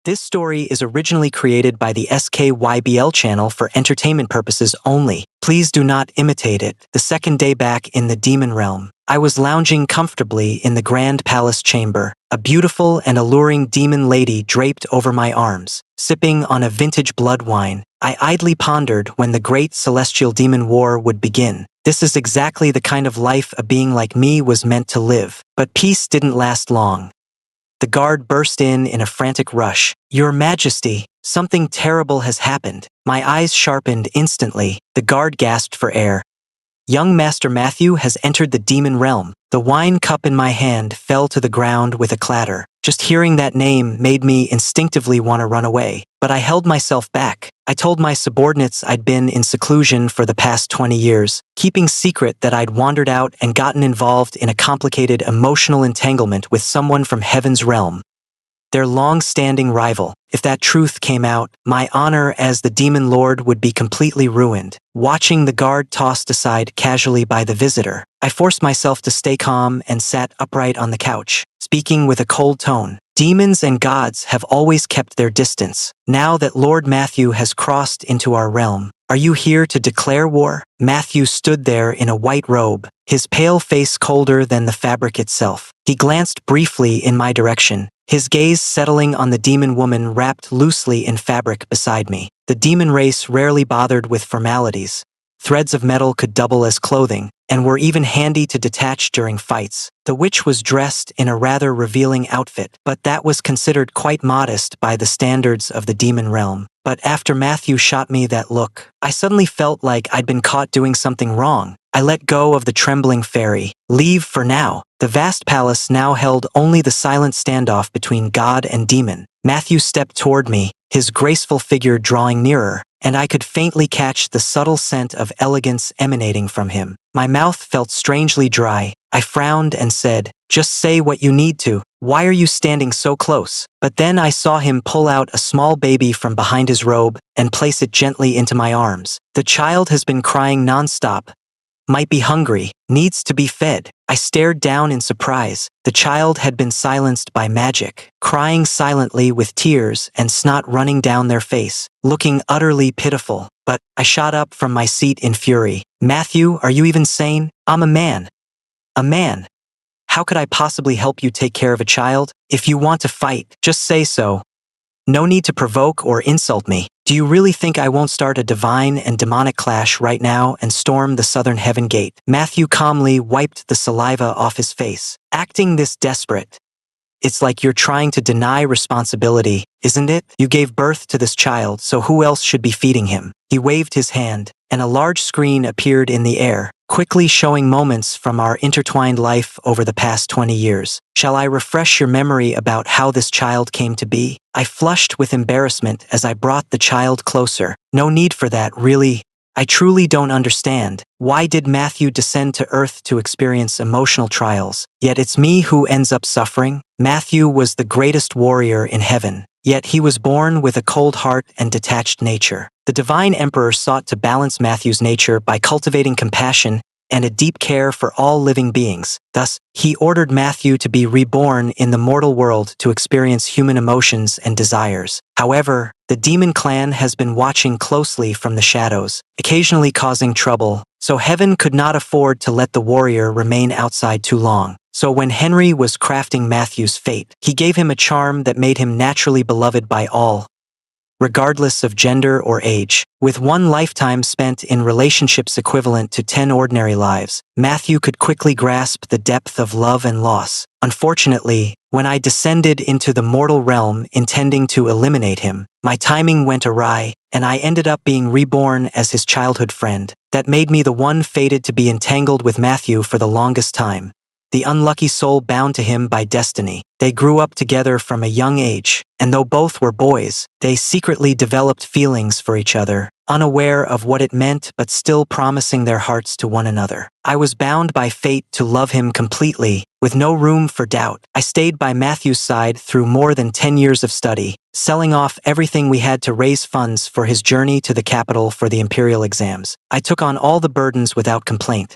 This story is originally created by the SKYBL channel for entertainment purposes only. Please do not imitate it. The second day back in the demon realm, I was lounging comfortably in the grand palace chamber, a beautiful and alluring demon lady draped over my arms, sipping on a vintage blood wine. I idly pondered when the great celestial demon war would begin. This is exactly the kind of life a being like me was meant to live. But peace didn't last long. The guard burst in a frantic rush. "Your Majesty, something terrible has happened." My eyes sharpened instantly. The guard gasped for air. "Young Master Matthew has entered the demon realm." The wine cup in my hand fell to the ground with a clatter. Just hearing that name made me instinctively want to run away. But I held myself back. I told my subordinates I'd been in seclusion for the past 20 years, keeping secret that I'd wandered out and gotten involved in a complicated emotional entanglement with someone from heaven's realm, their long-standing rival. If that truth came out, my honor as the demon lord would be completely ruined. Watching the guard tossed aside casually by the visitor, I forced myself to stay calm and sat upright on the couch, speaking with a cold tone. Demons and gods have always kept their distance. Now that Lord Matthew has crossed into our realm, are you here to declare war? Matthew stood there in a white robe, his pale face colder than the fabric itself. He glanced briefly in my direction, his gaze settling on the demon woman wrapped loosely in fabric beside me. The demon race rarely bothered with formalities. Threads of metal could double as clothing, and were even handy to detach during fights. The witch was dressed in a rather revealing outfit, but that was considered quite modest by the standards of the demon realm. But after Matthew shot me that look, I suddenly felt like I'd been caught doing something wrong. I let go of the trembling fairy. Leave for now. The vast palace now held only the silent standoff between god and demon. Matthew stepped toward me, his graceful figure drawing nearer, and I could faintly catch the subtle scent of elegance emanating from him. My mouth felt strangely dry. I frowned and said, "Just say what you need to. Why are you standing so close?" But then I saw him pull out a small baby from behind his robe and place it gently into my arms. The child has been crying nonstop. Might be hungry, needs to be fed. I stared down in surprise. The child had been silenced by magic, crying silently with tears and snot running down their face, looking utterly pitiful. But I shot up from my seat in fury. "Matthew, are you even sane? I'm a man. A man. How could I possibly help you take care of a child? If you want to fight, just say so. No need to provoke or insult me. Do you really think I won't start a divine and demonic clash right now and storm the southern heaven gate?" Matthew calmly wiped the saliva off his face, acting this desperate. "It's like you're trying to deny responsibility, isn't it? You gave birth to this child, so who else should be feeding him?" He waved his hand, and a large screen appeared in the air, quickly showing moments from our intertwined life over the past 20 years. "Shall I refresh your memory about how this child came to be?" I flushed with embarrassment as I brought the child closer. "No need for that, really. I truly don't understand. Why did Matthew descend to Earth to experience emotional trials? Yet it's me who ends up suffering." Matthew was the greatest warrior in heaven, yet he was born with a cold heart and detached nature. The divine emperor sought to balance Matthew's nature by cultivating compassion and a deep care for all living beings. Thus, he ordered Matthew to be reborn in the mortal world to experience human emotions and desires. However, the demon clan has been watching closely from the shadows, occasionally causing trouble, so heaven could not afford to let the warrior remain outside too long. So when Henry was crafting Matthew's fate, he gave him a charm that made him naturally beloved by all, regardless of gender or age. With one lifetime spent in relationships equivalent to 10 ordinary lives, Matthew could quickly grasp the depth of love and loss. Unfortunately, when I descended into the mortal realm intending to eliminate him, my timing went awry, and I ended up being reborn as his childhood friend. That made me the one fated to be entangled with Matthew for the longest time, the unlucky soul bound to him by destiny. They grew up together from a young age, and though both were boys, they secretly developed feelings for each other, unaware of what it meant but still promising their hearts to one another. I was bound by fate to love him completely, with no room for doubt. I stayed by Matthew's side through more than 10 years of study, selling off everything we had to raise funds for his journey to the capital for the imperial exams. I took on all the burdens without complaint.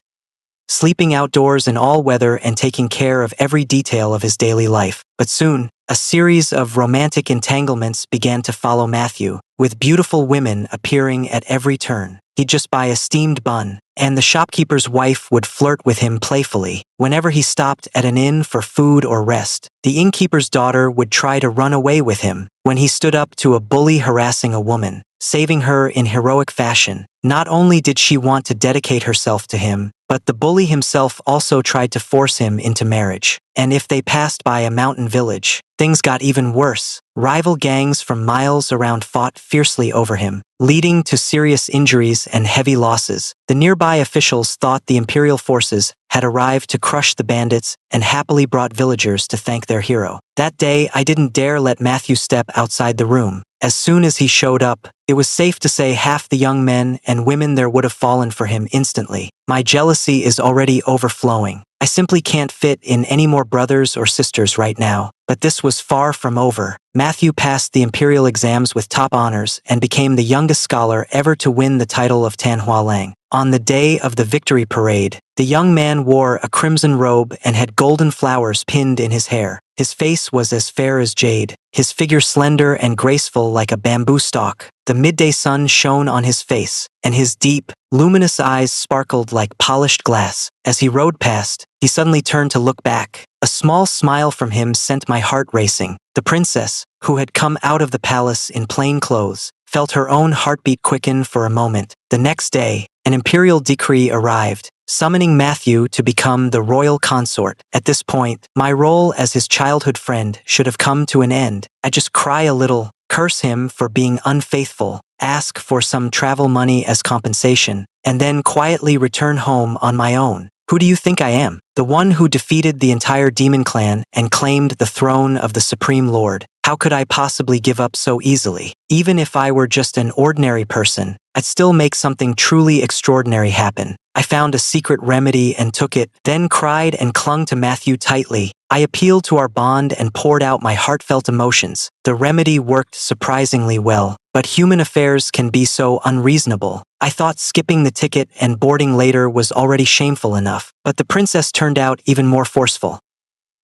sleeping outdoors in all weather and taking care of every detail of his daily life. But soon, a series of romantic entanglements began to follow Matthew, with beautiful women appearing at every turn. He'd just buy a steamed bun, and the shopkeeper's wife would flirt with him playfully. Whenever he stopped at an inn for food or rest, the innkeeper's daughter would try to run away with him. When he stood up to a bully harassing a woman, saving her in heroic fashion, not only did she want to dedicate herself to him, but the bully himself also tried to force him into marriage. And if they passed by a mountain village, things got even worse. Rival gangs from miles around fought fiercely over him, leading to serious injuries and heavy losses. The nearby officials thought the imperial forces had arrived to crush the bandits and happily brought villagers to thank their hero. That day, I didn't dare let Matthew step outside the room. As soon as he showed up, it was safe to say half the young men and women there would have fallen for him instantly. My jealousy is already overflowing. I simply can't fit in any more brothers or sisters right now. But this was far from over. Matthew passed the imperial exams with top honors and became the youngest scholar ever to win the title of Tan Hua Lang. On the day of the victory parade, the young man wore a crimson robe and had golden flowers pinned in his hair. His face was as fair as jade, his figure slender and graceful like a bamboo stalk. The midday sun shone on his face, and his deep, luminous eyes sparkled like polished glass. As he rode past, he suddenly turned to look back. A small smile from him sent my heart racing. The princess, who had come out of the palace in plain clothes, felt her own heartbeat quicken for a moment. The next day, an imperial decree arrived, summoning Matthew to become the royal consort. At this point, my role as his childhood friend should have come to an end. I just cry a little, curse him for being unfaithful, ask for some travel money as compensation, and then quietly return home on my own. Who do you think I am? The one who defeated the entire demon clan and claimed the throne of the Supreme Lord. How could I possibly give up so easily? Even if I were just an ordinary person, I'd still make something truly extraordinary happen. I found a secret remedy and took it, then cried and clung to Matthew tightly. I appealed to our bond and poured out my heartfelt emotions. The remedy worked surprisingly well, but human affairs can be so unreasonable. I thought skipping the ticket and boarding later was already shameful enough, but the princess turned out even more forceful.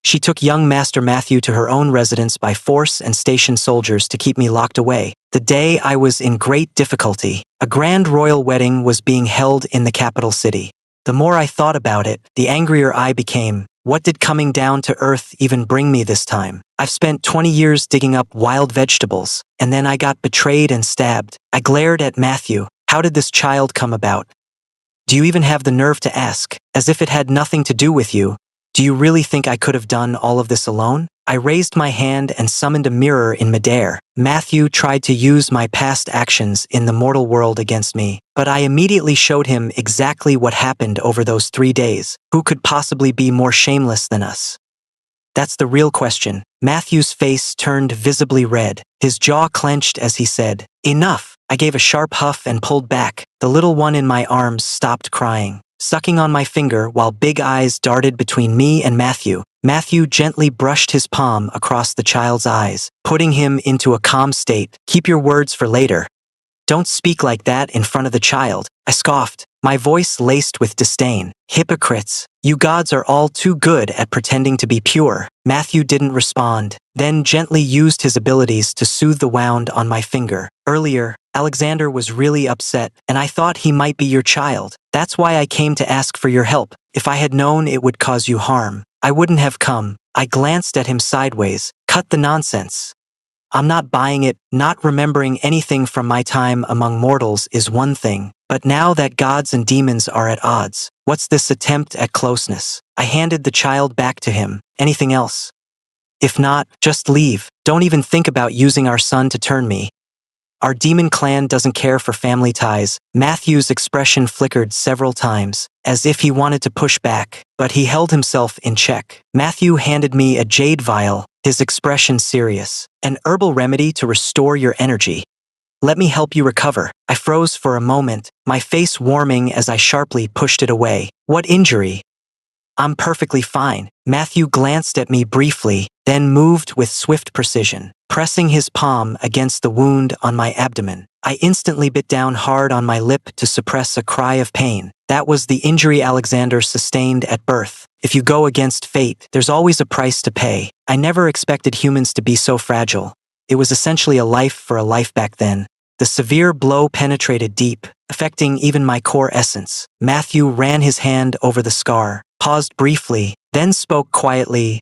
She took young Master Matthew to her own residence by force and stationed soldiers to keep me locked away. The day I was in great difficulty. A grand royal wedding was being held in the capital city. The more I thought about it, the angrier I became. What did coming down to earth even bring me this time? I've spent 20 years digging up wild vegetables, and then I got betrayed and stabbed. I glared at Matthew. How did this child come about? Do you even have the nerve to ask, as if it had nothing to do with you? Do you really think I could have done all of this alone? I raised my hand and summoned a mirror in midair. Matthew tried to use my past actions in the mortal world against me, but I immediately showed him exactly what happened over those 3 days. Who could possibly be more shameless than us? That's the real question. Matthew's face turned visibly red. His jaw clenched as he said, "Enough!" I gave a sharp huff and pulled back. The little one in my arms stopped crying, sucking on my finger while big eyes darted between me and Matthew. Matthew gently brushed his palm across the child's eyes, putting him into a calm state. "Keep your words for later. Don't speak like that in front of the child," I scoffed, my voice laced with disdain. "Hypocrites. You gods are all too good at pretending to be pure." Matthew didn't respond, then gently used his abilities to soothe the wound on my finger. "Earlier, Alexander was really upset, and I thought he might be your child. That's why I came to ask for your help. If I had known it would cause you harm, I wouldn't have come." I glanced at him sideways. "Cut the nonsense. I'm not buying it. Not remembering anything from my time among mortals is one thing, but now that gods and demons are at odds, what's this attempt at closeness?" I handed the child back to him. "Anything else? If not, just leave. Don't even think about using our son to turn me. Our demon clan doesn't care for family ties." Matthew's expression flickered several times, as if he wanted to push back, but he held himself in check. Matthew handed me a jade vial, his expression serious. "An herbal remedy to restore your energy. Let me help you recover." I froze for a moment, my face warming as I sharply pushed it away. "What injury?" "I'm perfectly fine." Matthew glanced at me briefly, then moved with swift precision, pressing his palm against the wound on my abdomen. I instantly bit down hard on my lip to suppress a cry of pain. That was the injury Alexander sustained at birth. If you go against fate, there's always a price to pay. I never expected humans to be so fragile. It was essentially a life for a life back then. The severe blow penetrated deep, affecting even my core essence. Matthew ran his hand over the scar, paused briefly, then spoke quietly.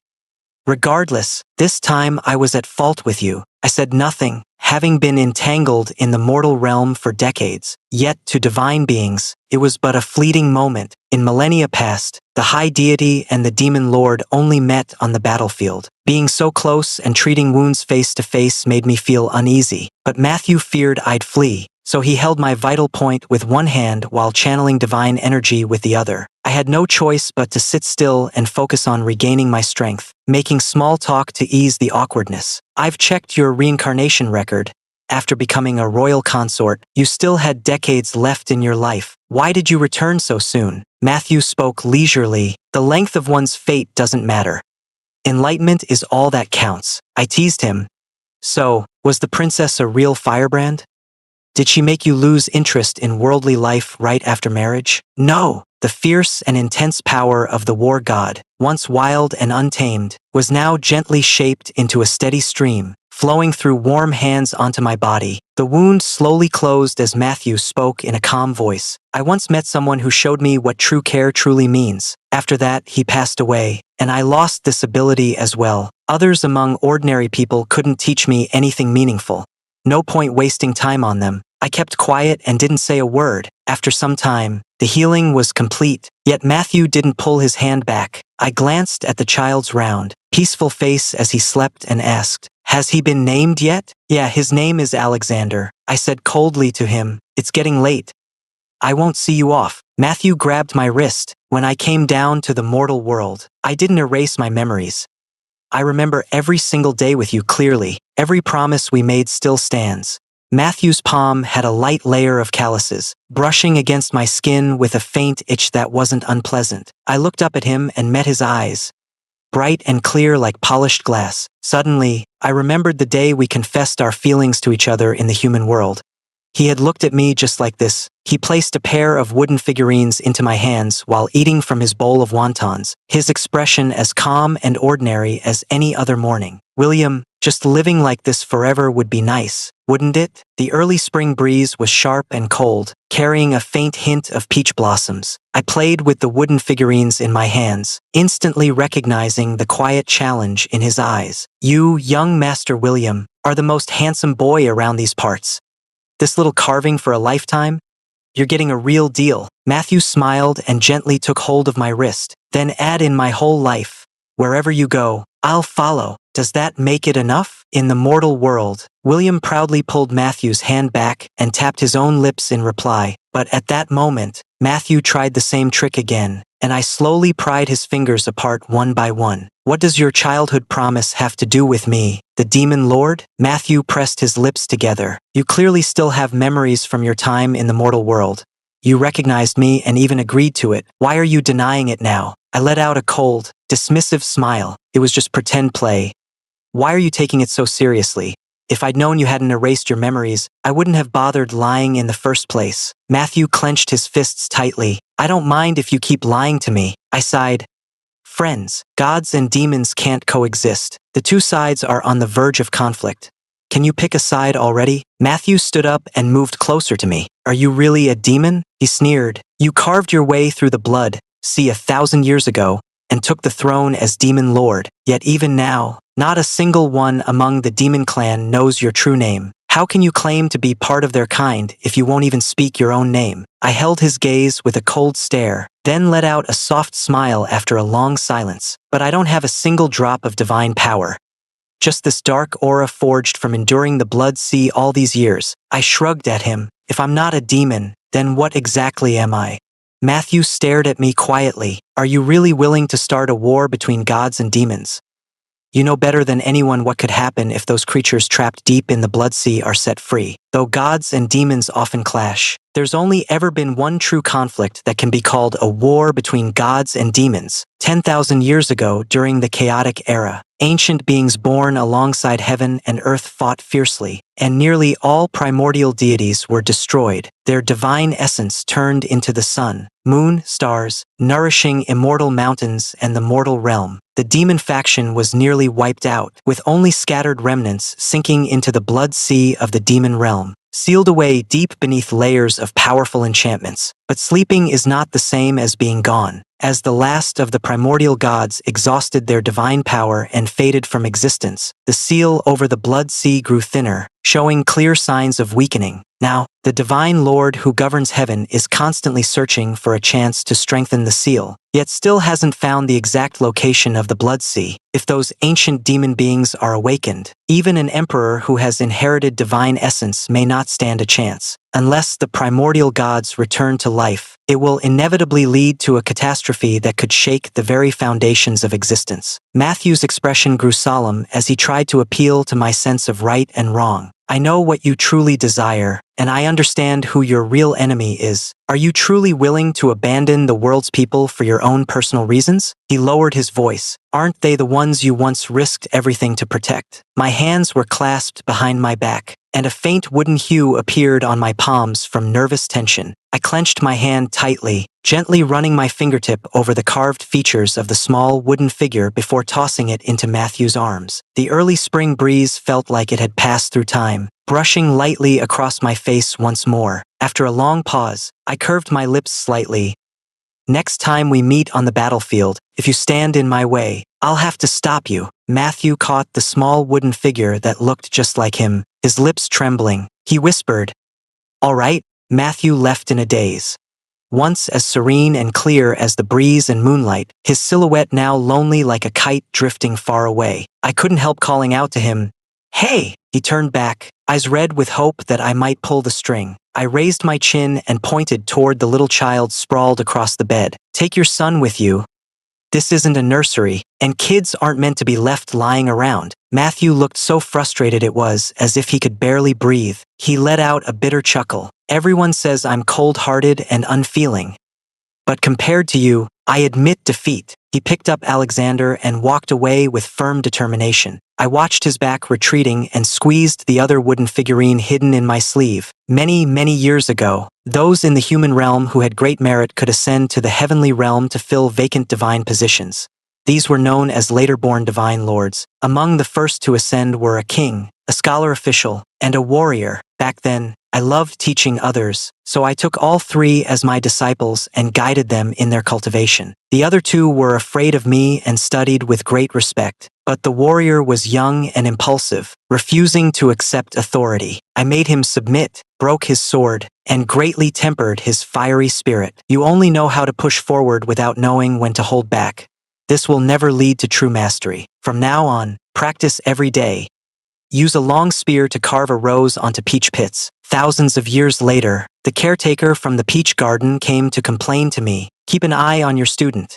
Regardless, this time I was at fault with you. I said nothing, having been entangled in the mortal realm for decades. Yet to divine beings, it was but a fleeting moment. In millennia past, the high deity and the demon lord only met on the battlefield. Being so close and treating wounds face to face made me feel uneasy. But Matthew feared I'd flee, so he held my vital point with one hand while channeling divine energy with the other. I had no choice but to sit still and focus on regaining my strength, making small talk to ease the awkwardness. I've checked your reincarnation record. After becoming a royal consort, you still had decades left in your life. Why did you return so soon? Matthew spoke leisurely. The length of one's fate doesn't matter. Enlightenment is all that counts. I teased him. So, was the princess a real firebrand? Did she make you lose interest in worldly life right after marriage? No. The fierce and intense power of the war god, once wild and untamed, was now gently shaped into a steady stream, flowing through warm hands onto my body. The wound slowly closed as Matthew spoke in a calm voice. I once met someone who showed me what true care truly means. After that, he passed away, and I lost this ability as well. Others among ordinary people couldn't teach me anything meaningful. No point wasting time on them. I kept quiet and didn't say a word. After some time, the healing was complete, yet Matthew didn't pull his hand back. I glanced at the child's round, peaceful face as he slept and asked, "Has he been named yet?" "Yeah, his name is Alexander," I said coldly to him. "It's getting late. I won't see you off." Matthew grabbed my wrist. When I came down to the mortal world, I didn't erase my memories. I remember every single day with you clearly. Every promise we made still stands. Matthew's palm had a light layer of calluses, brushing against my skin with a faint itch that wasn't unpleasant. I looked up at him and met his eyes, bright and clear like polished glass. Suddenly, I remembered the day we confessed our feelings to each other in the human world. He had looked at me just like this. He placed a pair of wooden figurines into my hands while eating from his bowl of wontons, his expression as calm and ordinary as any other morning. "William, just living like this forever would be nice, wouldn't it?" The early spring breeze was sharp and cold, carrying a faint hint of peach blossoms. I played with the wooden figurines in my hands, instantly recognizing the quiet challenge in his eyes. "You, young Master William, are the most handsome boy around these parts. This little carving for a lifetime? You're getting a real deal." Matthew smiled and gently took hold of my wrist. "Then add in my whole life. Wherever you go, I'll follow. Does that make it enough?" In the mortal world, William proudly pulled Matthew's hand back and tapped his own lips in reply. But at that moment, Matthew tried the same trick again, and I slowly pried his fingers apart one by one. "What does your childhood promise have to do with me, the demon lord?" Matthew pressed his lips together. "You clearly still have memories from your time in the mortal world. You recognized me and even agreed to it. Why are you denying it now?" I let out a cold, dismissive smile. "It was just pretend play. Why are you taking it so seriously? If I'd known you hadn't erased your memories, I wouldn't have bothered lying in the first place." Matthew clenched his fists tightly. "I don't mind if you keep lying to me," I sighed. "Friends, gods and demons can't coexist. The two sides are on the verge of conflict. Can you pick a side already?" Matthew stood up and moved closer to me. "Are you really a demon?" He sneered. "You carved your way through the blood, 1,000 years ago, and took the throne as demon lord. Yet even now, not a single one among the demon clan knows your true name. How can you claim to be part of their kind if you won't even speak your own name?" I held his gaze with a cold stare, then let out a soft smile after a long silence. "But I don't have a single drop of divine power. Just this dark aura forged from enduring the blood sea all these years." I shrugged at him. "If I'm not a demon, then what exactly am I?" Matthew stared at me quietly. "Are you really willing to start a war between gods and demons? You know better than anyone what could happen if those creatures trapped deep in the Blood Sea are set free. Though gods and demons often clash, there's only ever been one true conflict that can be called a war between gods and demons. 10,000 years ago, during the chaotic era, ancient beings born alongside heaven and earth fought fiercely, and nearly all primordial deities were destroyed, their divine essence turned into the sun, moon, stars, nourishing immortal mountains and the mortal realm. The demon faction was nearly wiped out, with only scattered remnants sinking into the blood sea of the demon realm, sealed away deep beneath layers of powerful enchantments. But sleeping is not the same as being gone. As the last of the primordial gods exhausted their divine power and faded from existence, the seal over the blood sea grew thinner, showing clear signs of weakening. Now, the divine Lord who governs heaven is constantly searching for a chance to strengthen the seal, yet still hasn't found the exact location of the blood sea. If those ancient demon beings are awakened, even an emperor who has inherited divine essence may not stand a chance. Unless the primordial gods return to life, it will inevitably lead to a catastrophe that could shake the very foundations of existence. Matthew's expression grew solemn as he tried to appeal to my sense of right and wrong. I know what you truly desire, and I understand who your real enemy is. Are you truly willing to abandon the world's people for your own personal reasons? He lowered his voice. Aren't they the ones you once risked everything to protect? My hands were clasped behind my back, and a faint wooden hue appeared on my palms from nervous tension. I clenched my hand tightly, gently running my fingertip over the carved features of the small wooden figure before tossing it into Matthew's arms. The early spring breeze felt like it had passed through time, brushing lightly across my face once more. After a long pause, I curved my lips slightly. Next time we meet on the battlefield, if you stand in my way, I'll have to stop you. Matthew caught the small wooden figure that looked just like him, his lips trembling. He whispered, "All right." Matthew left in a daze. Once as serene and clear as the breeze and moonlight, his silhouette now lonely like a kite drifting far away. I couldn't help calling out to him, "Hey!" He turned back, eyes red with hope that I might pull the string. I raised my chin and pointed toward the little child sprawled across the bed. "Take your son with you. This isn't a nursery, and kids aren't meant to be left lying around." Matthew looked so frustrated it was as if he could barely breathe. He let out a bitter chuckle. "Everyone says I'm cold-hearted and unfeeling. But compared to you, I admit defeat." He picked up Alexander and walked away with firm determination. I watched his back retreating and squeezed the other wooden figurine hidden in my sleeve. Many, many years ago, those in the human realm who had great merit could ascend to the heavenly realm to fill vacant divine positions. These were known as later-born divine lords. Among the first to ascend were a king, a scholar official, and a warrior. Back then, I loved teaching others, so I took all three as my disciples and guided them in their cultivation. The other two were afraid of me and studied with great respect, but the warrior was young and impulsive, refusing to accept authority. I made him submit, broke his sword, and greatly tempered his fiery spirit. You only know how to push forward without knowing when to hold back. This will never lead to true mastery. From now on, practice every day. Use a long spear to carve a rose onto peach pits. Thousands of years later, the caretaker from the peach garden came to complain to me, "Keep an eye on your student.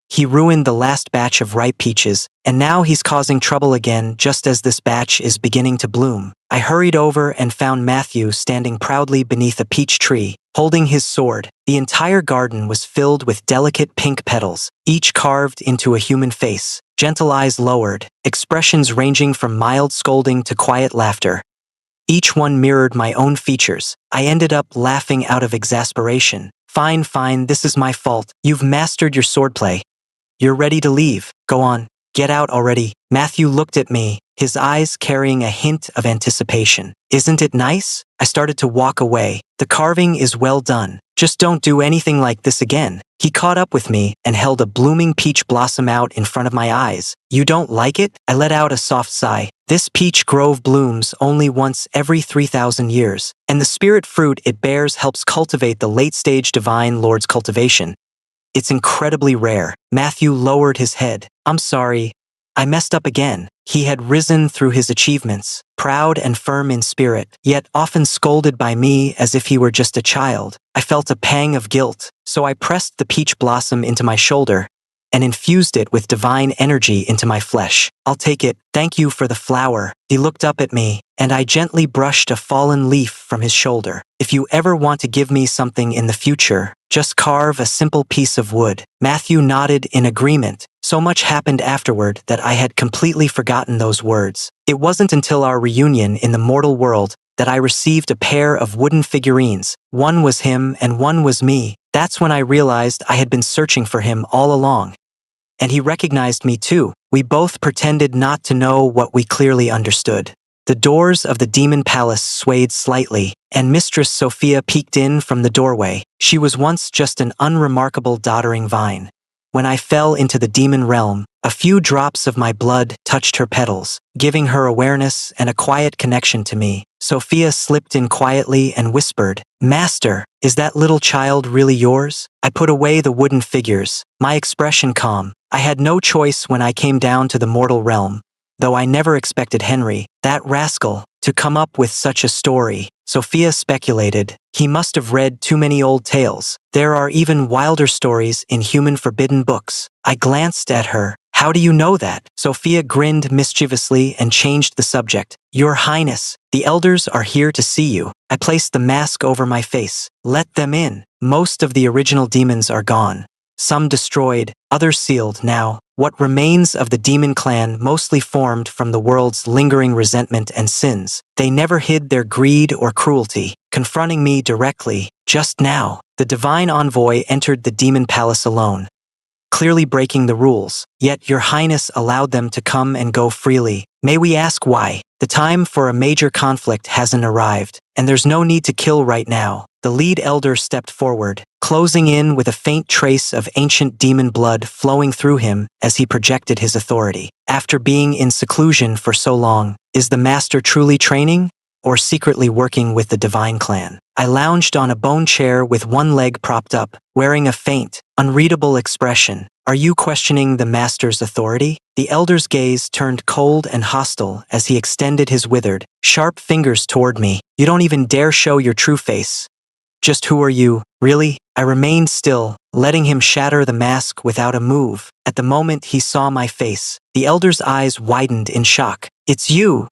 He ruined the last batch of ripe peaches, and now he's causing trouble again just as this batch is beginning to bloom." I hurried over and found Matthew standing proudly beneath a peach tree, holding his sword. The entire garden was filled with delicate pink petals, each carved into a human face, gentle eyes lowered, expressions ranging from mild scolding to quiet laughter. Each one mirrored my own features. I ended up laughing out of exasperation. Fine, this is my fault. You've mastered your swordplay. You're ready to leave. Go on, get out already." Matthew looked at me, his eyes carrying a hint of anticipation. "Isn't it nice?" I started to walk away. "The carving is well done. Just don't do anything like this again." He caught up with me and held a blooming peach blossom out in front of my eyes. "You don't like it?" I let out a soft sigh. "This peach grove blooms only once every 3,000 years, and the spirit fruit it bears helps cultivate the late-stage divine lord's cultivation. It's incredibly rare." Matthew lowered his head. "I'm sorry. I messed up again." He had risen through his achievements, proud and firm in spirit, yet often scolded by me as if he were just a child. I felt a pang of guilt, so I pressed the peach blossom into my shoulder. and infused it with divine energy into my flesh. I'll take it. Thank you for the flower. He looked up at me, and I gently brushed a fallen leaf from his shoulder. If you ever want to give me something in the future, just carve a simple piece of wood. Matthew nodded in agreement. So much happened afterward that I had completely forgotten those words. It wasn't until our reunion in the mortal world that I received a pair of wooden figurines. One was him and one was me. That's when I realized I had been searching for him all along. And he recognized me too. We both pretended not to know what we clearly understood. The doors of the demon palace swayed slightly, and Mistress Sophia peeked in from the doorway. She was once just an unremarkable doddering vine. When I fell into the demon realm, a few drops of my blood touched her petals, giving her awareness and a quiet connection to me. Sophia slipped in quietly and whispered, "Master, is that little child really yours?" I put away the wooden figures, my expression calm. I had no choice when I came down to the mortal realm, though I never expected Henry, that rascal, to come up with such a story. Sophia speculated, he must have read too many old tales. There are even wilder stories in human forbidden books. I glanced at her. How do you know that? Sophia grinned mischievously and changed the subject. Your Highness, the elders are here to see you. I placed the mask over my face. Let them in. Most of the original demons are gone. Some destroyed, others sealed now. What remains of the demon clan mostly formed from the world's lingering resentment and sins. They never hid their greed or cruelty, confronting me directly. Just now, the divine envoy entered the demon palace alone, clearly breaking the rules, yet your highness allowed them to come and go freely. May we ask why? The time for a major conflict hasn't arrived, and there's no need to kill right now. The lead elder stepped forward, closing in with a faint trace of ancient demon blood flowing through him as he projected his authority. After being in seclusion for so long, is the master truly training, or secretly working with the divine clan? I lounged on a bone chair with one leg propped up, wearing a faint, unreadable expression. Are you questioning the master's authority? The elder's gaze turned cold and hostile as he extended his withered, sharp fingers toward me. You don't even dare show your true face. Just who are you, really? I remained still, letting him shatter the mask without a move. At the moment he saw my face, the elder's eyes widened in shock. It's you!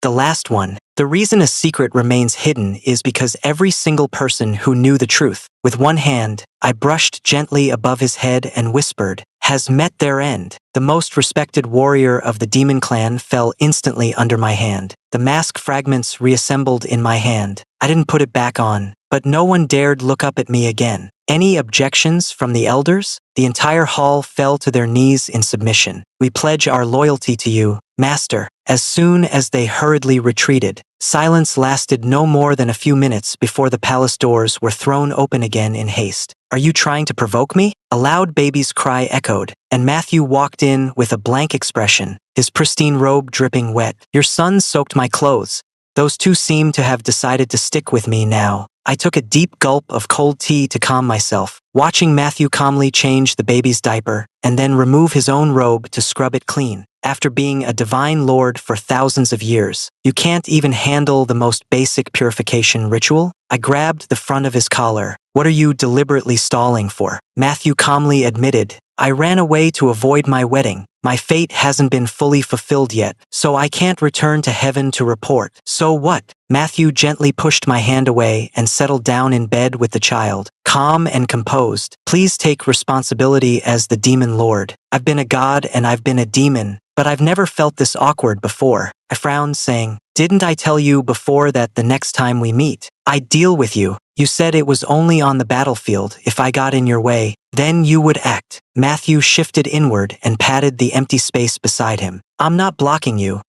The last one. The reason a secret remains hidden is because every single person who knew the truth, with one hand, I brushed gently above his head and whispered, has met their end. The most respected warrior of the demon clan fell instantly under my hand. The mask fragments reassembled in my hand. I didn't put it back on, but no one dared look up at me again. Any objections from the elders? The entire hall fell to their knees in submission. We pledge our loyalty to you, Master. As soon as they hurriedly retreated, silence lasted no more than a few minutes before the palace doors were thrown open again in haste. Are you trying to provoke me? A loud baby's cry echoed, and Matthew walked in with a blank expression, his pristine robe dripping wet. Your son soaked my clothes. Those two seem to have decided to stick with me now. I took a deep gulp of cold tea to calm myself, watching Matthew calmly change the baby's diaper and then remove his own robe to scrub it clean. After being a divine lord for thousands of years, you can't even handle the most basic purification ritual? I grabbed the front of his collar. What are you deliberately stalling for? Matthew calmly admitted, I ran away to avoid my wedding. My fate hasn't been fully fulfilled yet, so I can't return to heaven to report. So what? Matthew gently pushed my hand away and settled down in bed with the child, calm and composed. Please take responsibility as the demon lord. I've been a god and I've been a demon, but I've never felt this awkward before. I frowned, saying, didn't I tell you before that the next time we meet, I'd deal with you? You said it was only on the battlefield if I got in your way, then you would act. Matthew shifted inward and patted the empty space beside him. I'm not blocking you.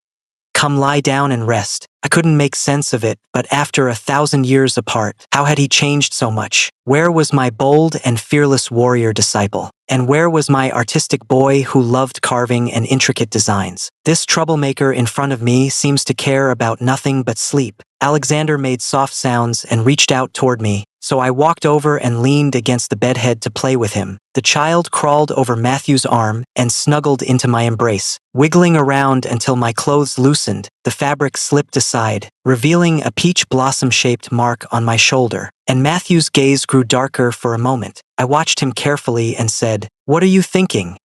Come lie down and rest. I couldn't make sense of it, but after 1,000 years apart, how had he changed so much? Where was my bold and fearless warrior disciple? And where was my artistic boy who loved carving and intricate designs? This troublemaker in front of me seems to care about nothing but sleep. Alexander made soft sounds and reached out toward me, so I walked over and leaned against the bedhead to play with him. The child crawled over Matthew's arm and snuggled into my embrace, wiggling around until my clothes loosened. The fabric slipped aside, revealing a peach blossom-shaped mark on my shoulder, and Matthew's gaze grew darker for a moment. I watched him carefully and said, what are you thinking?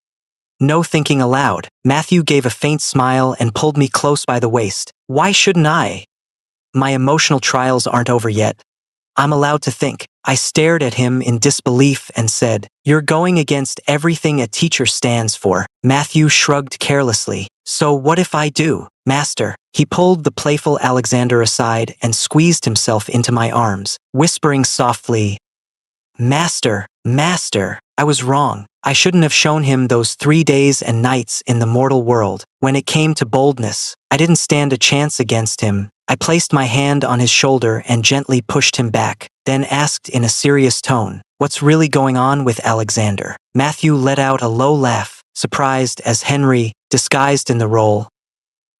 No thinking aloud. Matthew gave a faint smile and pulled me close by the waist. Why shouldn't I? My emotional trials aren't over yet. I'm allowed to think. I stared at him in disbelief and said, "You're going against everything a teacher stands for." Matthew shrugged carelessly. "So what if I do, Master?" He pulled the playful Alexander aside and squeezed himself into my arms, whispering softly, "Master, Master." I was wrong. I shouldn't have shown him those 3 days and nights in the mortal world. When it came to boldness, I didn't stand a chance against him. I placed my hand on his shoulder and gently pushed him back, then asked in a serious tone, "What's really going on with Alexander?" Matthew let out a low laugh, surprised as Henry, disguised in the role.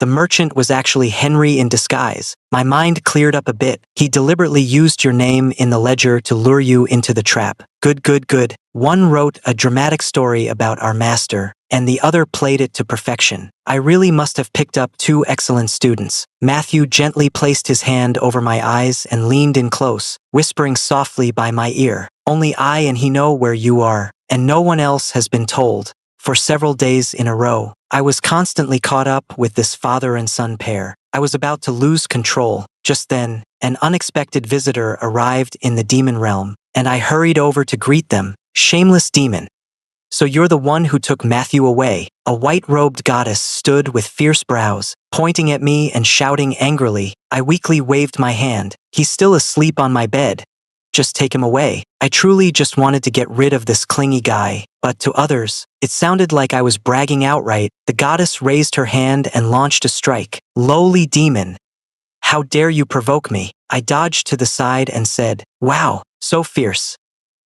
The merchant was actually Henry in disguise. My mind cleared up a bit. He deliberately used your name in the ledger to lure you into the trap. Good, good, good. One wrote a dramatic story about our master, and the other played it to perfection. I really must have picked up 2 excellent students. Matthew gently placed his hand over my eyes and leaned in close, whispering softly by my ear, "Only I and he know where you are, and no one else has been told." For several days in a row, I was constantly caught up with this father and son pair. I was about to lose control. Just then, an unexpected visitor arrived in the demon realm, and I hurried over to greet them. "Shameless demon. So you're the one who took Matthew away." A white-robed goddess stood with fierce brows, pointing at me and shouting angrily. I weakly waved my hand. "He's still asleep on my bed. Just take him away." I truly just wanted to get rid of this clingy guy, but to others, it sounded like I was bragging outright. The goddess raised her hand and launched a strike. "Lowly demon. How dare you provoke me?" I dodged to the side and said, "Wow, so fierce.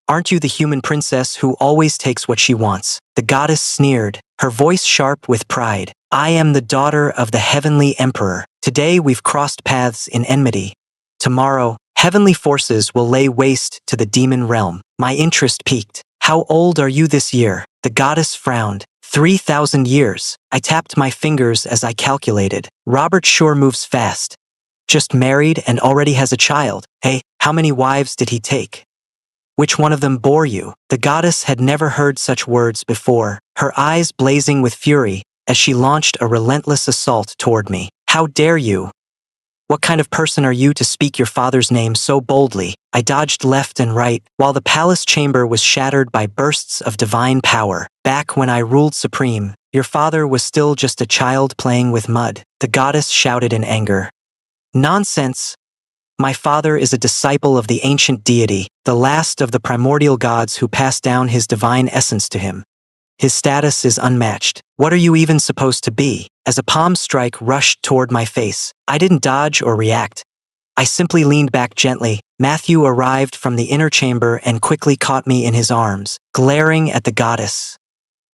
Aren't you the human princess who always takes what she wants?" The goddess sneered, her voice sharp with pride. "I am the daughter of the heavenly emperor. Today we've crossed paths in enmity. Tomorrow, heavenly forces will lay waste to the demon realm." My interest piqued. "How old are you this year?" The goddess frowned. 3,000 years. I tapped my fingers as I calculated. Robert sure moves fast. Just married and already has a child. Hey, how many wives did he take? Which one of them bore you? The goddess had never heard such words before, her eyes blazing with fury as she launched a relentless assault toward me. "How dare you? What kind of person are you to speak your father's name so boldly?" I dodged left and right, while the palace chamber was shattered by bursts of divine power. "Back when I ruled supreme, your father was still just a child playing with mud," the goddess shouted in anger. "Nonsense. My father is a disciple of the ancient deity, the last of the primordial gods who passed down his divine essence to him. His status is unmatched. What are you even supposed to be?" As a palm strike rushed toward my face, I didn't dodge or react. I simply leaned back gently. Matthew arrived from the inner chamber and quickly caught me in his arms, glaring at the goddess.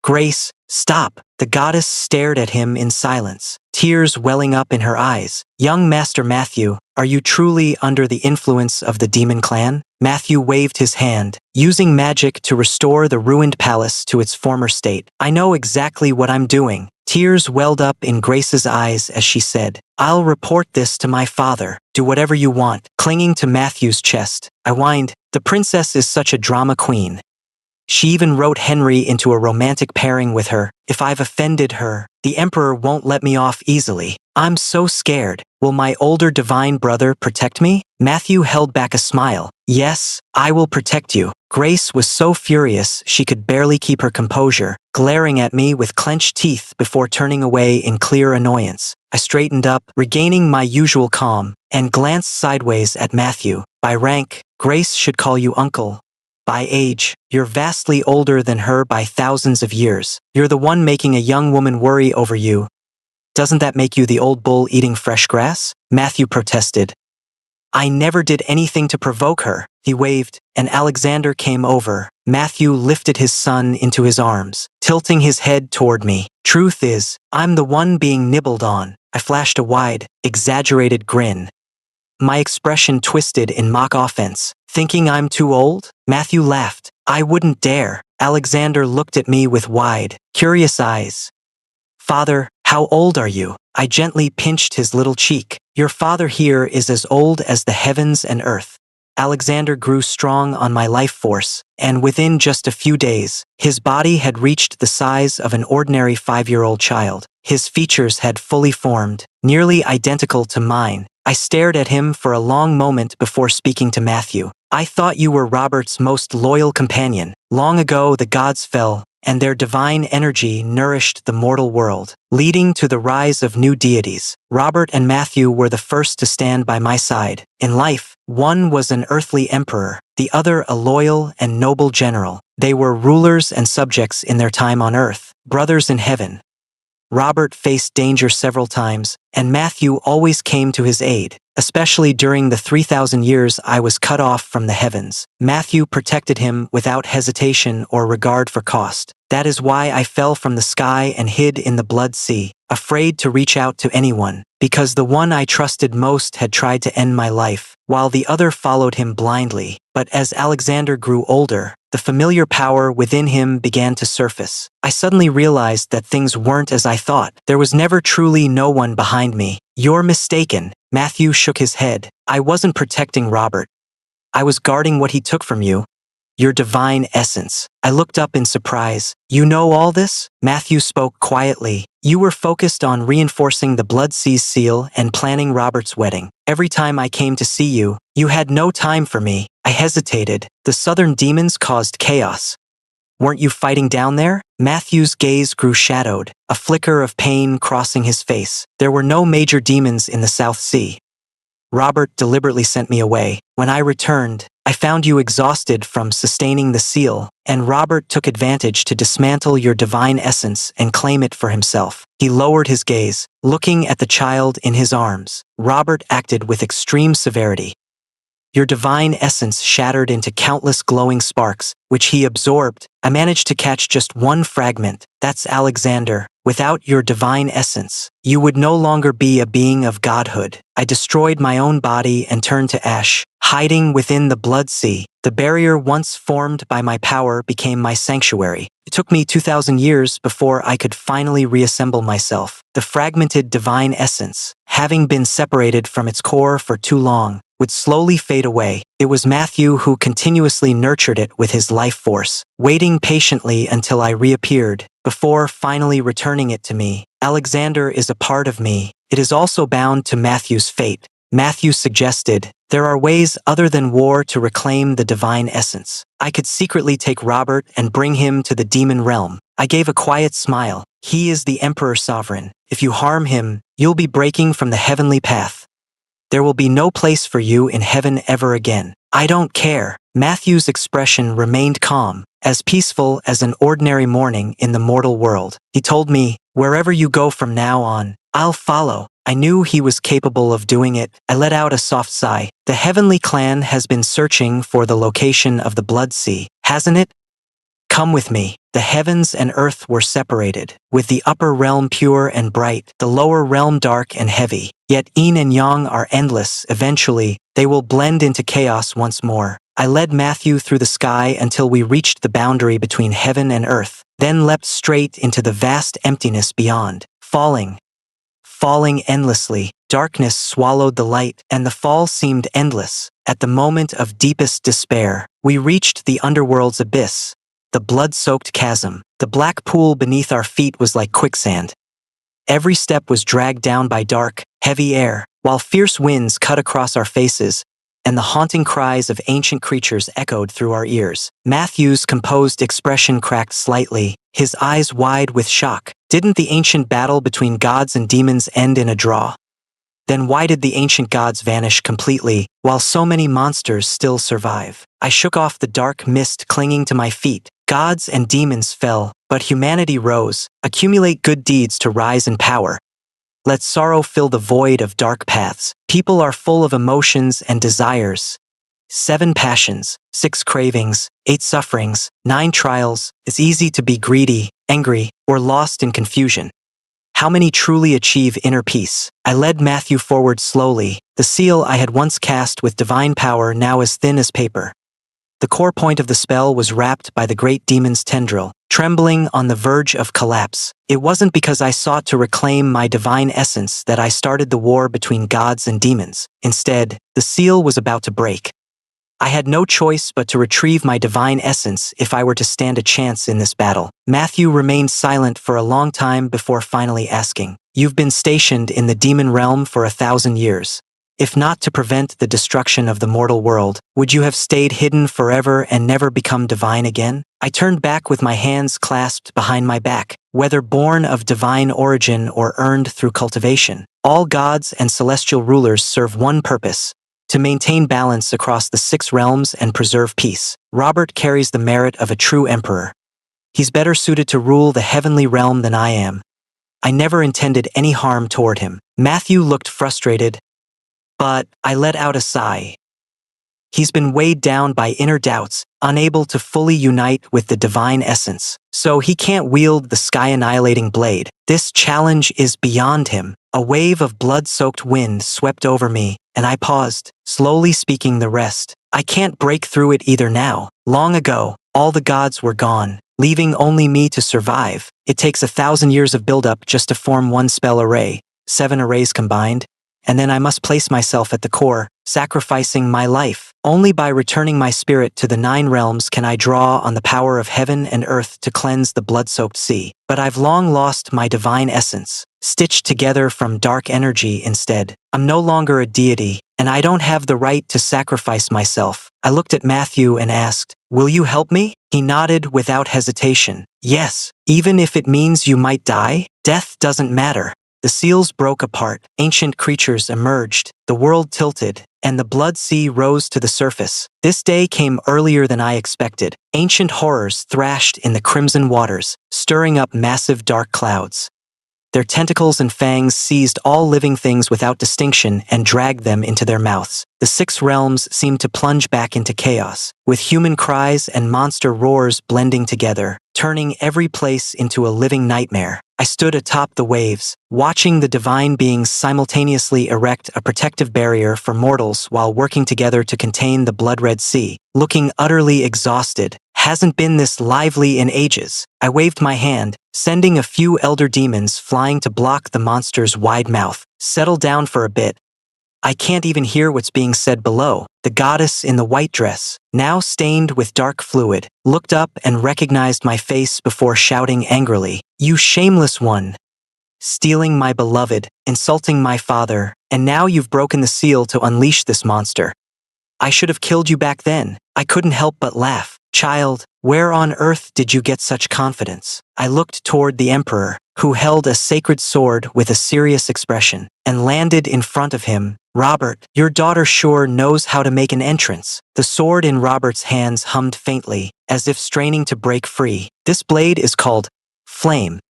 "Grace, stop!" The goddess stared at him in silence, tears welling up in her eyes. "Young Master Matthew, are you truly under the influence of the demon clan?" Matthew waved his hand, using magic to restore the ruined palace to its former state. "I know exactly what I'm doing." Tears welled up in Grace's eyes as she said, "I'll report this to my father. Do whatever you want." Clinging to Matthew's chest, I whined, "The princess is such a drama queen. She even wrote Henry into a romantic pairing with her. If I've offended her, the emperor won't let me off easily. I'm so scared. Will my older divine brother protect me?" Matthew held back a smile. "Yes, I will protect you." Grace was so furious she could barely keep her composure, glaring at me with clenched teeth before turning away in clear annoyance. I straightened up, regaining my usual calm, and glanced sideways at Matthew. "By rank, Grace should call you uncle. By age, you're vastly older than her by thousands of years. You're the one making a young woman worry over you. Doesn't that make you the old bull eating fresh grass?" Matthew protested. "I never did anything to provoke her." He waved, and Alexander came over. Matthew lifted his son into his arms, tilting his head toward me. "Truth is, I'm the one being nibbled on." I flashed a wide, exaggerated grin. My expression twisted in mock offense. "Thinking I'm too old?" Matthew laughed. "I wouldn't dare." Alexander looked at me with wide, curious eyes. "Father, how old are you?" I gently pinched his little cheek. "Your father here is as old as the heavens and earth." Alexander grew strong on my life force, and within just a few days, his body had reached the size of an ordinary 5-year-old child. His features had fully formed, nearly identical to mine. I stared at him for a long moment before speaking to Matthew. I thought you were Robert's most loyal companion. Long ago the gods fell, and their divine energy nourished the mortal world, leading to the rise of new deities. Robert and Matthew were the first to stand by my side. In life, one was an earthly emperor, the other a loyal and noble general. They were rulers and subjects in their time on earth, brothers in heaven. Robert faced danger several times, and Matthew always came to his aid, especially during the 3,000 years I was cut off from the heavens. Matthew protected him without hesitation or regard for cost. That is why I fell from the sky and hid in the blood sea, afraid to reach out to anyone, because the one I trusted most had tried to end my life, while the other followed him blindly. But as Alexander grew older, the familiar power within him began to surface. I suddenly realized that things weren't as I thought. There was never truly no one behind me. You're mistaken. Matthew shook his head. I wasn't protecting Robert. I was guarding what he took from you. Your divine essence. I looked up in surprise. You know all this? Matthew spoke quietly. You were focused on reinforcing the Blood Sea's seal and planning Robert's wedding. Every time I came to see you, you had no time for me. I hesitated. The southern demons caused chaos. Weren't you fighting down there? Matthew's gaze grew shadowed, a flicker of pain crossing his face. There were no major demons in the South Sea. Robert deliberately sent me away. When I returned, I found you exhausted from sustaining the seal, and Robert took advantage to dismantle your divine essence and claim it for himself. He lowered his gaze, looking at the child in his arms. Robert acted with extreme severity. Your divine essence shattered into countless glowing sparks, which he absorbed. I managed to catch just one fragment. That's Alexander. Without your divine essence, you would no longer be a being of godhood. I destroyed my own body and turned to ash, hiding within the blood sea. The barrier once formed by my power became my sanctuary. It took me 2,000 years before I could finally reassemble myself. The fragmented divine essence, having been separated from its core for too long, would slowly fade away. It was Matthew who continuously nurtured it with his life force, waiting patiently until I reappeared, before finally returning it to me. Alexander is a part of me. It is also bound to Matthew's fate. Matthew suggested, there are ways other than war to reclaim the divine essence. I could secretly take Robert and bring him to the demon realm. I gave a quiet smile. He is the Emperor Sovereign. If you harm him, you'll be breaking from the heavenly path. There will be no place for you in heaven ever again. I don't care. Matthew's expression remained calm, as peaceful as an ordinary morning in the mortal world. He told me, wherever you go from now on, I'll follow. I knew he was capable of doing it. I let out a soft sigh. The heavenly clan has been searching for the location of the Blood Sea, hasn't it? Come with me. The heavens and earth were separated, with the upper realm pure and bright, the lower realm dark and heavy. Yet yin and yang are endless. Eventually, they will blend into chaos once more. I led Matthew through the sky until we reached the boundary between heaven and earth, then leapt straight into the vast emptiness beyond, falling endlessly. Darkness swallowed the light, and the fall seemed endless. At the moment of deepest despair, we reached the underworld's abyss, the blood-soaked chasm. The black pool beneath our feet was like quicksand. Every step was dragged down by dark, heavy air, while fierce winds cut across our faces, and the haunting cries of ancient creatures echoed through our ears. Matthew's composed expression cracked slightly, his eyes wide with shock. Didn't the ancient battle between gods and demons end in a draw? Then why did the ancient gods vanish completely, while so many monsters still survive? I shook off the dark mist clinging to my feet. Gods and demons fell, but humanity rose. Accumulate good deeds to rise in power. Let sorrow fill the void of dark paths. People are full of emotions and desires. 7 passions, 6 cravings, 8 sufferings, 9 trials. It's easy to be greedy, angry, or lost in confusion. How many truly achieve inner peace? I led Matthew forward slowly, the seal I had once cast with divine power now as thin as paper. The core point of the spell was wrapped by the great demon's tendril, trembling on the verge of collapse. It wasn't because I sought to reclaim my divine essence that I started the war between gods and demons. Instead, the seal was about to break. I had no choice but to retrieve my divine essence if I were to stand a chance in this battle. Matthew remained silent for a long time before finally asking, "You've been stationed in the demon realm for 1,000 years. If not to prevent the destruction of the mortal world, would you have stayed hidden forever and never become divine again?" I turned back with my hands clasped behind my back. Whether born of divine origin or earned through cultivation, all gods and celestial rulers serve one purpose: to maintain balance across the 6 realms and preserve peace. Robert carries the merit of a true emperor. He's better suited to rule the heavenly realm than I am. I never intended any harm toward him. Matthew looked frustrated, but I let out a sigh. He's been weighed down by inner doubts, unable to fully unite with the divine essence. So he can't wield the sky-annihilating blade. This challenge is beyond him. A wave of blood-soaked wind swept over me, and I paused, slowly speaking the rest. I can't break through it either now. Long ago, all the gods were gone, leaving only me to survive. It takes 1,000 years of build-up just to form one spell array, 7 arrays combined. And then I must place myself at the core, sacrificing my life. Only by returning my spirit to the 9 realms can I draw on the power of heaven and earth to cleanse the blood-soaked sea. But I've long lost my divine essence, stitched together from dark energy instead. I'm no longer a deity, and I don't have the right to sacrifice myself. I looked at Matthew and asked, "Will you help me?" He nodded without hesitation. "Yes, even if it means you might die, death doesn't matter." The seals broke apart, ancient creatures emerged, the world tilted, and the blood sea rose to the surface. This day came earlier than I expected. Ancient horrors thrashed in the crimson waters, stirring up massive dark clouds. Their tentacles and fangs seized all living things without distinction and dragged them into their mouths. The 6 realms seemed to plunge back into chaos, with human cries and monster roars blending together, turning every place into a living nightmare. I stood atop the waves, watching the divine beings simultaneously erect a protective barrier for mortals while working together to contain the blood-red sea, looking utterly exhausted. Hasn't been this lively in ages. I waved my hand, sending a few elder demons flying to block the monster's wide mouth. "Settle down for a bit. I can't even hear what's being said below." The goddess in the white dress, now stained with dark fluid, looked up and recognized my face before shouting angrily, "You shameless one! Stealing my beloved, insulting my father, and now you've broken the seal to unleash this monster. I should have killed you back then." I couldn't help but laugh. "Child, where on earth did you get such confidence?" I looked toward the emperor, who held a sacred sword with a serious expression, and landed in front of him. "Robert, your daughter sure knows how to make an entrance." The sword in Robert's hands hummed faintly, as if straining to break free. "This blade is called Flame.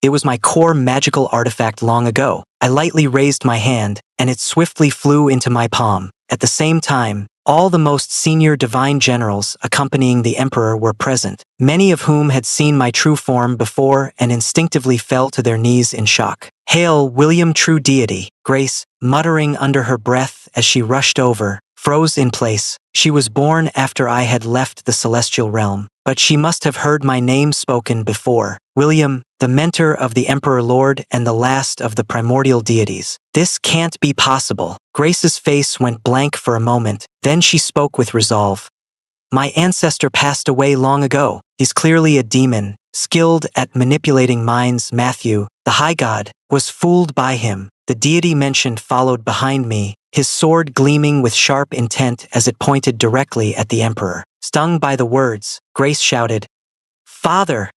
It was my core magical artifact long ago." I lightly raised my hand, and it swiftly flew into my palm. At the same time, all the most senior divine generals accompanying the emperor were present, many of whom had seen my true form before and instinctively fell to their knees in shock. "Hail, William, true deity!" Grace, muttering under her breath as she rushed over, froze in place. She was born after I had left the celestial realm, but she must have heard my name spoken before. "William, the mentor of the Emperor Lord and the last of the primordial deities. This can't be possible." Grace's face went blank for a moment, then she spoke with resolve. "My ancestor passed away long ago. He's clearly a demon, skilled at manipulating minds." Matthew, the high god, was fooled by him. The deity mentioned followed behind me, his sword gleaming with sharp intent as it pointed directly at the emperor. Stung by the words, Grace shouted, "Father!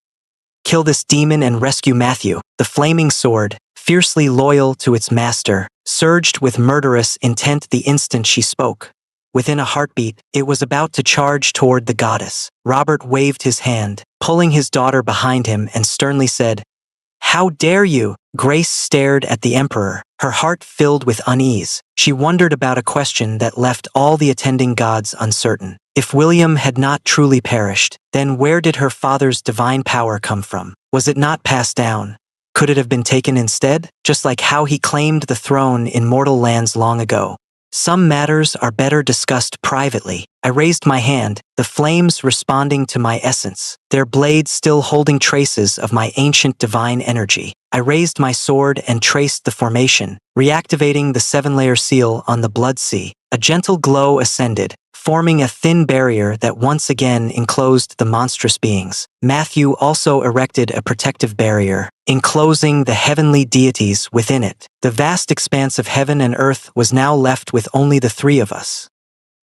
Kill this demon and rescue Matthew." The flaming sword, fiercely loyal to its master, surged with murderous intent the instant she spoke. Within a heartbeat, it was about to charge toward the goddess. Robert waved his hand, pulling his daughter behind him, and sternly said, "How dare you?" Grace stared at the emperor, her heart filled with unease. She wondered about a question that left all the attending gods uncertain. If William had not truly perished, then where did her father's divine power come from? Was it not passed down? Could it have been taken instead, just like how he claimed the throne in mortal lands long ago? Some matters are better discussed privately. I raised my hand, the flames responding to my essence, their blades still holding traces of my ancient divine energy. I raised my sword and traced the formation, reactivating the 7-layer seal on the blood sea. A gentle glow ascended, forming a thin barrier that once again enclosed the monstrous beings. Matthew also erected a protective barrier, enclosing the heavenly deities within it. The vast expanse of heaven and earth was now left with only the three of us.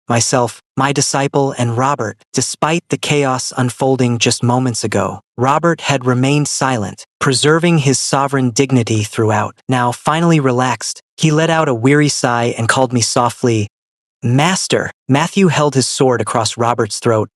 Myself, my disciple, and Robert. Despite the chaos unfolding just moments ago, Robert had remained silent, preserving his sovereign dignity throughout. Now, finally relaxed, he let out a weary sigh and called me softly, "Master." Matthew held his sword across Robert's throat.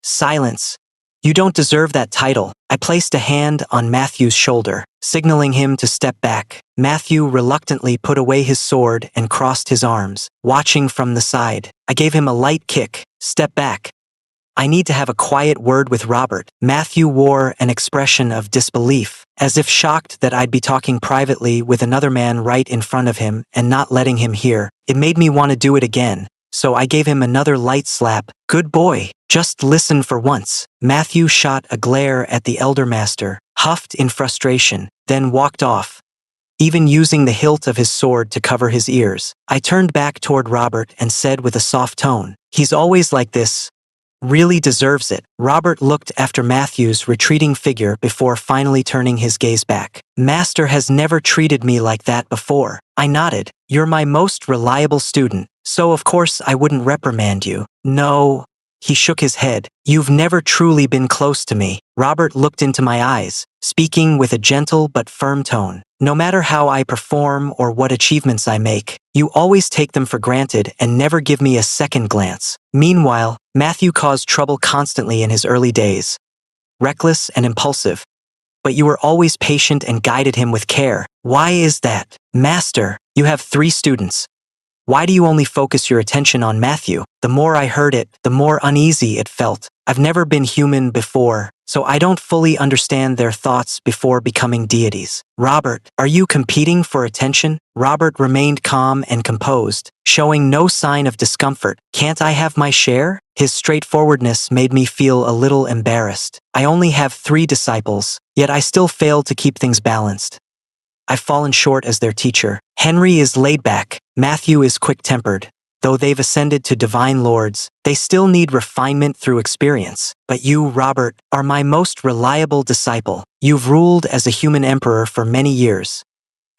"Silence. You don't deserve that title." I placed a hand on Matthew's shoulder, signaling him to step back. Matthew reluctantly put away his sword and crossed his arms, watching from the side. I gave him a light kick. "Step back. I need to have a quiet word with Robert." Matthew wore an expression of disbelief, as if shocked that I'd be talking privately with another man right in front of him and not letting him hear. It made me want to do it again, so I gave him another light slap. "Good boy. Just listen for once." Matthew shot a glare at the elder master, huffed in frustration, then walked off, even using the hilt of his sword to cover his ears. I turned back toward Robert and said with a soft tone, "He's always like this. Really deserves it." Robert looked after Matthew's retreating figure before finally turning his gaze back. "Master has never treated me like that before." I nodded. "You're my most reliable student, so of course I wouldn't reprimand you." "No." He shook his head. "You've never truly been close to me." Robert looked into my eyes, speaking with a gentle but firm tone. "No matter how I perform or what achievements I make, you always take them for granted and never give me a second glance." Meanwhile, Matthew caused trouble constantly in his early days. Reckless and impulsive. But you were always patient and guided him with care. Why is that? "Master, you have 3 students. Why do you only focus your attention on Matthew?" The more I heard it, the more uneasy it felt. I've never been human before, so I don't fully understand their thoughts before becoming deities. "Robert, are you competing for attention?" Robert remained calm and composed, showing no sign of discomfort. "Can't I have my share?" His straightforwardness made me feel a little embarrassed. I only have 3 disciples, yet I still fail to keep things balanced. I've fallen short as their teacher. Henry is laid back, Matthew is quick-tempered. Though they've ascended to divine lords, they still need refinement through experience. But you, Robert, are my most reliable disciple. You've ruled as a human emperor for many years.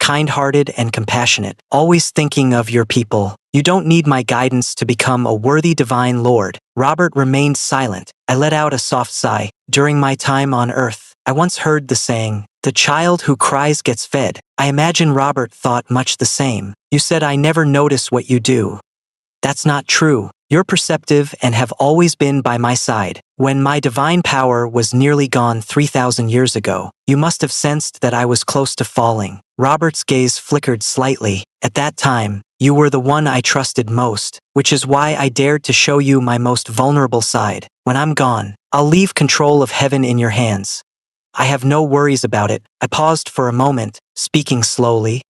Kind-hearted and compassionate, always thinking of your people. You don't need my guidance to become a worthy divine lord." Robert remained silent. I let out a soft sigh. During my time on Earth, I once heard the saying, "The child who cries gets fed." I imagine Robert thought much the same. "You said I never notice what you do. That's not true. You're perceptive and have always been by my side. When my divine power was nearly gone 3,000 years ago, you must have sensed that I was close to falling." Robert's gaze flickered slightly. "At that time, you were the one I trusted most, which is why I dared to show you my most vulnerable side. When I'm gone, I'll leave control of heaven in your hands. I have no worries about it." I paused for a moment, speaking slowly.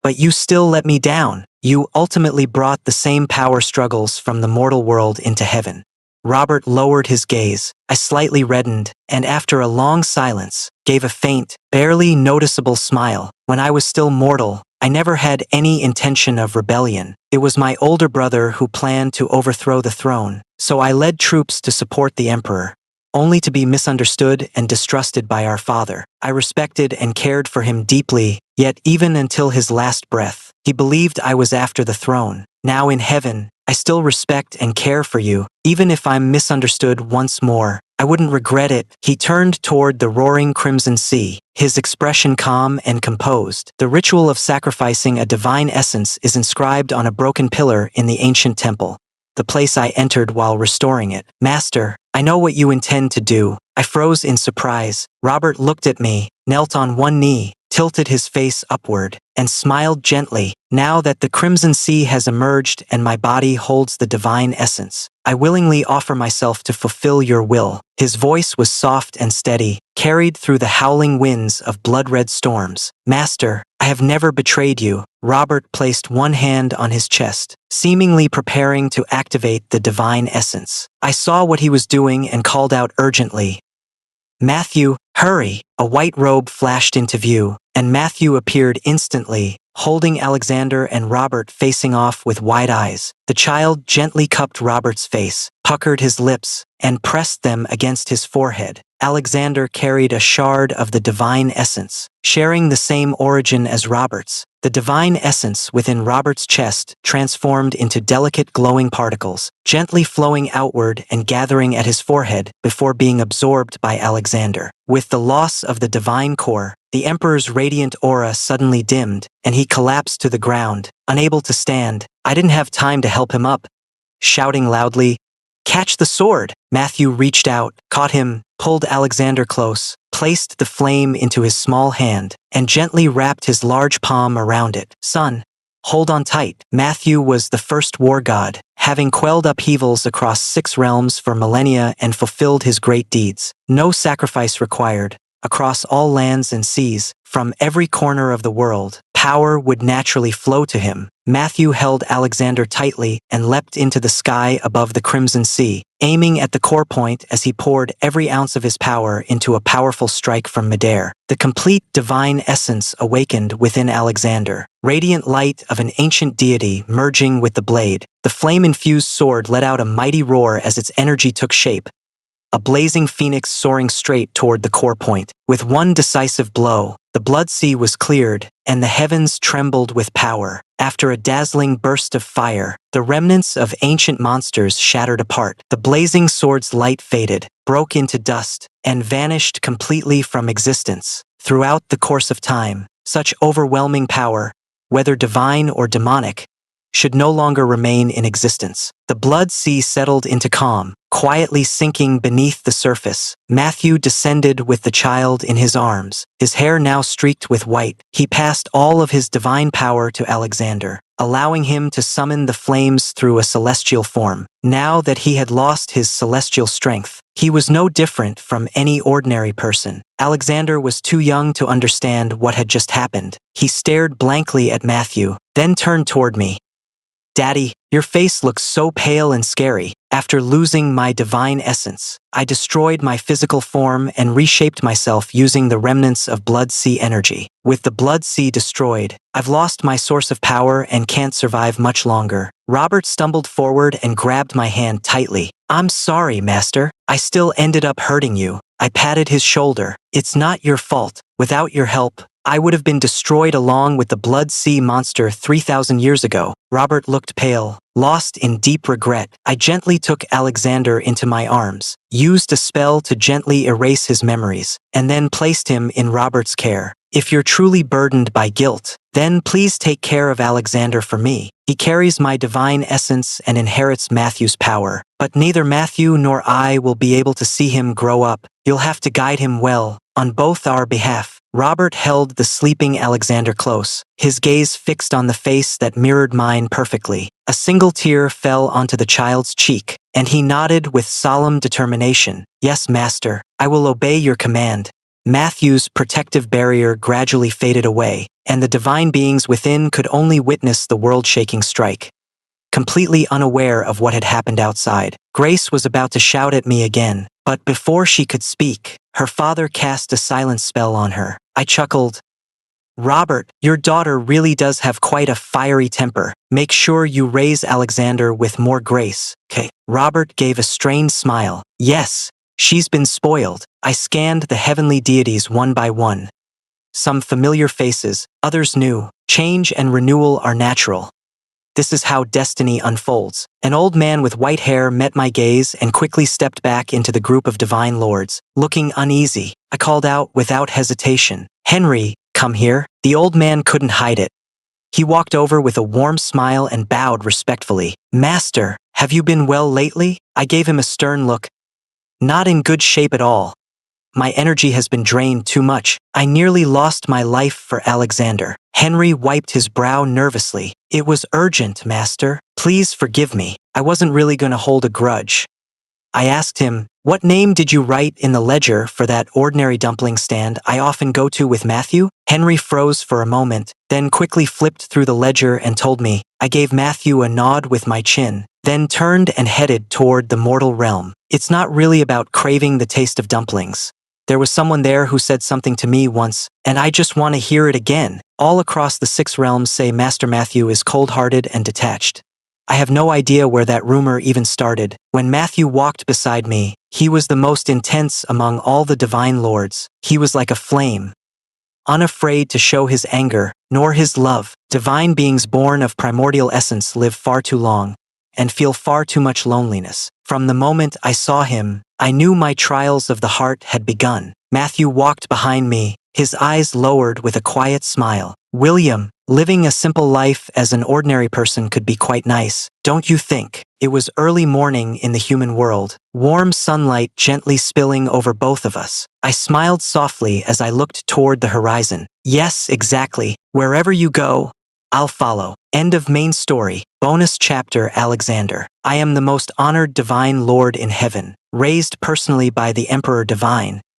"But you still let me down. You ultimately brought the same power struggles from the mortal world into heaven." Robert lowered his gaze. I slightly reddened, and after a long silence, gave a faint, barely noticeable smile. "When I was still mortal, I never had any intention of rebellion. It was my older brother who planned to overthrow the throne, so I led troops to support the emperor, only to be misunderstood and distrusted by our father. I respected and cared for him deeply, yet even until his last breath, he believed I was after the throne. Now in heaven, I still respect and care for you. Even if I'm misunderstood once more, I wouldn't regret it." He turned toward the roaring crimson sea, his expression calm and composed. "The ritual of sacrificing a divine essence is inscribed on a broken pillar in the ancient temple, the place I entered while restoring it. Master, I know what you intend to do." I froze in surprise. Robert looked at me, knelt on one knee, tilted his face upward, and smiled gently. "Now that the crimson sea has emerged and my body holds the divine essence, I willingly offer myself to fulfill your will." His voice was soft and steady, carried through the howling winds of blood-red storms. "Master, I have never betrayed you." Robert placed one hand on his chest, seemingly preparing to activate the divine essence. I saw what he was doing and called out urgently, "Matthew, hurry!" A white robe flashed into view, and Matthew appeared instantly, holding Alexander and Robert facing off with wide eyes. The child gently cupped Robert's face, puckered his lips, and pressed them against his forehead. Alexander carried a shard of the divine essence, sharing the same origin as Robert's. The divine essence within Robert's chest transformed into delicate glowing particles, gently flowing outward and gathering at his forehead before being absorbed by Alexander. With the loss of the divine core, the Emperor's radiant aura suddenly dimmed, and he collapsed to the ground, unable to stand. I didn't have time to help him up. Shouting loudly, "Catch the sword!" Matthew reached out, caught him, pulled Alexander close, placed the flame into his small hand, and gently wrapped his large palm around it. "Son, hold on tight." Matthew was the first war god, having quelled upheavals across 6 realms for millennia and fulfilled his great deeds. No sacrifice required. Across all lands and seas, from every corner of the world, power would naturally flow to him. Matthew held Alexander tightly and leapt into the sky above the Crimson Sea, aiming at the core point as he poured every ounce of his power into a powerful strike from midair. The complete divine essence awakened within Alexander, radiant light of an ancient deity merging with the blade. The flame-infused sword let out a mighty roar as its energy took shape, a blazing phoenix soaring straight toward the core point. With one decisive blow, the blood sea was cleared, and the heavens trembled with power. After a dazzling burst of fire, the remnants of ancient monsters shattered apart. The blazing sword's light faded, broke into dust, and vanished completely from existence. Throughout the course of time, such overwhelming power, whether divine or demonic, should no longer remain in existence. The blood sea settled into calm, quietly sinking beneath the surface. Matthew descended with the child in his arms, his hair now streaked with white. He passed all of his divine power to Alexander, allowing him to summon the flames through a celestial form. Now that he had lost his celestial strength, he was no different from any ordinary person. Alexander was too young to understand what had just happened. He stared blankly at Matthew, then turned toward me. "Daddy, your face looks so pale and scary. After losing my divine essence, I destroyed my physical form and reshaped myself using the remnants of Blood Sea energy. With the Blood Sea destroyed, I've lost my source of power and can't survive much longer." Robert stumbled forward and grabbed my hand tightly. "I'm sorry, Master. I still ended up hurting you." I patted his shoulder. "It's not your fault. Without your help, I would have been destroyed along with the Blood Sea monster 3,000 years ago." Robert looked pale, lost in deep regret. I gently took Alexander into my arms, used a spell to gently erase his memories, and then placed him in Robert's care. "If you're truly burdened by guilt, then please take care of Alexander for me. He carries my divine essence and inherits Matthew's power, but neither Matthew nor I will be able to see him grow up. You'll have to guide him well, on both our behalf." Robert held the sleeping Alexander close, his gaze fixed on the face that mirrored mine perfectly. A single tear fell onto the child's cheek, and he nodded with solemn determination. "Yes, Master, I will obey your command." Matthew's protective barrier gradually faded away, and the divine beings within could only witness the world-shaking strike. Completely unaware of what had happened outside, Grace was about to shout at me again, but before she could speak, her father cast a silence spell on her. I chuckled. "Robert, your daughter really does have quite a fiery temper. Make sure you raise Alexander with more grace, okay?" Robert gave a strained smile. "Yes, she's been spoiled." I scanned the heavenly deities one by one. Some familiar faces, others new. Change and renewal are natural. This is how destiny unfolds. An old man with white hair met my gaze and quickly stepped back into the group of divine lords, looking uneasy. I called out without hesitation, "Henry, come here." The old man couldn't hide it. He walked over with a warm smile and bowed respectfully. "Master, have you been well lately?" I gave him a stern look. "Not in good shape at all. My energy has been drained too much. I nearly lost my life for Alexander." Henry wiped his brow nervously. "It was urgent, Master. Please forgive me. I wasn't really going to hold a grudge." I asked him, "What name did you write in the ledger for that ordinary dumpling stand I often go to with Matthew?" Henry froze for a moment, then quickly flipped through the ledger and told me. I gave Matthew a nod with my chin, then turned and headed toward the mortal realm. "It's not really about craving the taste of dumplings. There was someone there who said something to me once, and I just want to hear it again. All across the 6 realms say Master Matthew is cold-hearted and detached. I have no idea where that rumor even started. When Matthew walked beside me, he was the most intense among all the divine lords. He was like a flame, unafraid to show his anger, nor his love. Divine beings born of primordial essence live far too long, and feel far too much loneliness. From the moment I saw him, I knew my trials of the heart had begun. Matthew walked behind me, his eyes lowered with a quiet smile. William, living a simple life as an ordinary person could be quite nice, don't you think? It was early morning in the human world, warm sunlight gently spilling over both of us. I smiled softly as I looked toward the horizon. Yes, exactly. Wherever you go, I'll follow. End of main story. Bonus chapter Alexander. I am the most honored divine lord in heaven, raised personally by the Emperor Divine,